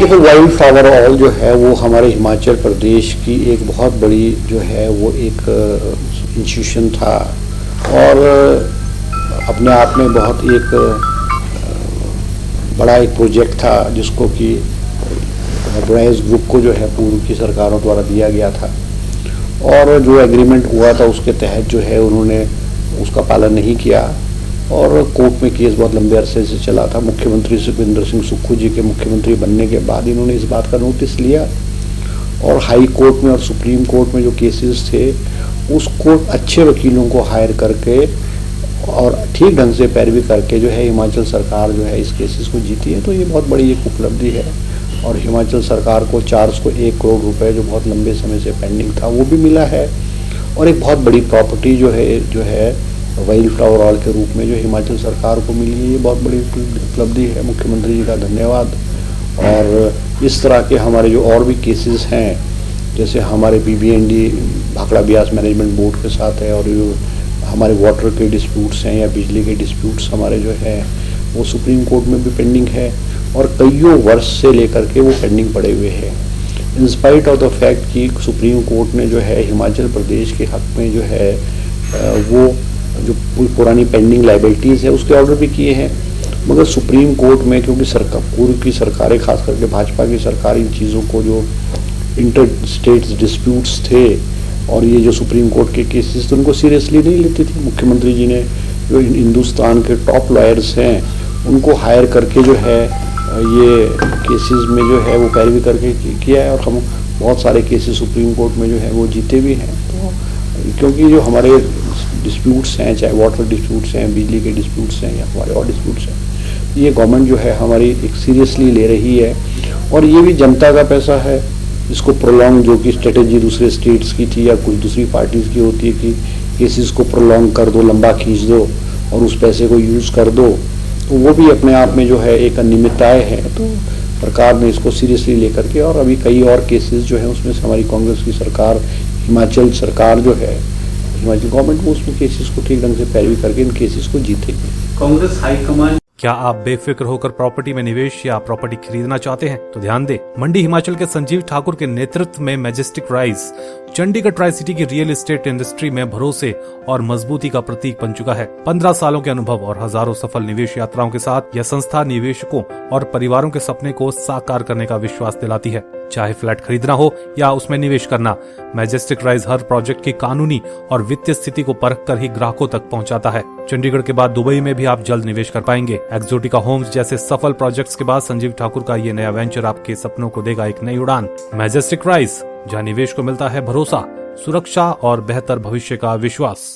देखो, wild flower hall जो है वो हमारे हिमाचल प्रदेश की एक बहुत बड़ी जो है वो एक इंस्टीट्यूशन था और अपने आप में बहुत एक बड़ा एक प्रोजेक्ट था जिसको कि ऑर्गेनाइज ग्रुप को जो है पूर्व की सरकारों द्वारा दिया गया था और जो एग्रीमेंट हुआ था उसके तहत जो है उन्होंने उसका पालन नहीं किया और कोर्ट में केस बहुत लंबे अरसे से चला था। मुख्यमंत्री सुखविंदर सिंह सुक्खू जी के मुख्यमंत्री बनने के बाद इन्होंने इस बात का नोटिस लिया और हाई कोर्ट में और सुप्रीम कोर्ट में जो केसेस थे उसको अच्छे वकीलों को हायर करके और ठीक ढंग से पैरवी करके जो है हिमाचल सरकार जो है इस केसेस को जीती है। तो ये बहुत बड़ी एक उपलब्धि है और हिमाचल सरकार को 401 करोड़ रुपए जो बहुत लंबे समय से पेंडिंग था वो भी मिला है और एक बहुत बड़ी प्रॉपर्टी जो है वाइल्ड फ्लावर हॉल के रूप में जो हिमाचल सरकार को मिली है, ये बहुत बड़ी उपलब्धि है। मुख्यमंत्री जी का धन्यवाद। और इस तरह के हमारे जो और भी केसेस हैं जैसे हमारे BBND Bhakra Beas management board के साथ है और जो हमारे वाटर के डिस्प्यूट्स हैं या बिजली के डिस्प्यूट्स हमारे जो है वो सुप्रीम कोर्ट में भी पेंडिंग है और कईयों वर्ष से लेकर के वो पेंडिंग पड़े हुए हैं। In spite of the fact कि सुप्रीम कोर्ट ने जो है हिमाचल प्रदेश के हक में जो है वो जो पुरानी पेंडिंग लाइबिलिटीज़ है उसके ऑर्डर भी किए हैं, मगर सुप्रीम कोर्ट में क्योंकि पूर्व की सरकारें खास करके भाजपा की सरकार इन चीज़ों को जो इंटर स्टेट्स डिस्प्यूट्स थे और ये जो सुप्रीम कोर्ट के केसेस थे उनको सीरियसली नहीं लेती थी। मुख्यमंत्री जी ने जो हिंदुस्तान के टॉप लॉयर्स हैं उनको हायर करके जो है ये केसेस में जो है वो पैरवी करके किया है और हम बहुत सारे केसेस सुप्रीम कोर्ट में जो है वो जीते भी हैं। तो क्योंकि जो हमारे डिस्प्यूट्स हैं चाहे वाटर डिस्प्यूट्स हैं बिजली के डिस्प्यूट्स हैं या हमारे और डिस्प्यूट्स हैं ये गवर्नमेंट जो है हमारी एक सीरियसली ले रही है और ये भी जनता का पैसा है। इसको प्रोलॉन्ग जो कि स्ट्रेटेजी दूसरे स्टेट्स की थी या कुछ दूसरी पार्टीज़ की होती है कि केसेस को प्रोलॉन्ग कर दो, लंबा खींच दो और उस पैसे को यूज़ कर दो, तो वो भी अपने आप में जो है एक अनियमितताएँ हैं। तो सरकार ने इसको सीरियसली लेकर के और अभी कई और केसेस जो हैं उसमें से हमारी कांग्रेस की सरकार हिमाचल सरकार जो है हिमाचल गवर्नमेंट वो उसमें केसेस को ठीक ढंग से पैरवी करके इन केसेस को जीतेगी। कांग्रेस हाईकमान क्या आप बेफिक्र होकर प्रॉपर्टी में निवेश या प्रॉपर्टी खरीदना चाहते हैं तो ध्यान दें, मंडी हिमाचल के संजीव ठाकुर के नेतृत्व में majestic rise Chandigarh tri city की रियल एस्टेट इंडस्ट्री में भरोसे और मजबूती का प्रतीक बन चुका है। 15 सालों के अनुभव और हजारों सफल निवेश यात्राओं के साथ यह संस्था निवेशकों और परिवारों के सपने को साकार करने का विश्वास दिलाती है। चाहे फ्लैट खरीदना हो या उसमें निवेश करना, मैजेस्टिक राइज हर प्रोजेक्ट की कानूनी और वित्तीय स्थिति को परख कर ही ग्राहकों तक पहुंचाता है। चंडीगढ़ के बाद दुबई में भी आप जल्द निवेश कर पाएंगे। एक्सोटिका होम्स जैसे सफल प्रोजेक्ट्स के बाद संजीव ठाकुर का ये नया वेंचर आपके सपनों को देगा एक नई उड़ान। मैजेस्टिक राइज, जहां निवेश को मिलता है भरोसा, सुरक्षा और बेहतर भविष्य का विश्वास।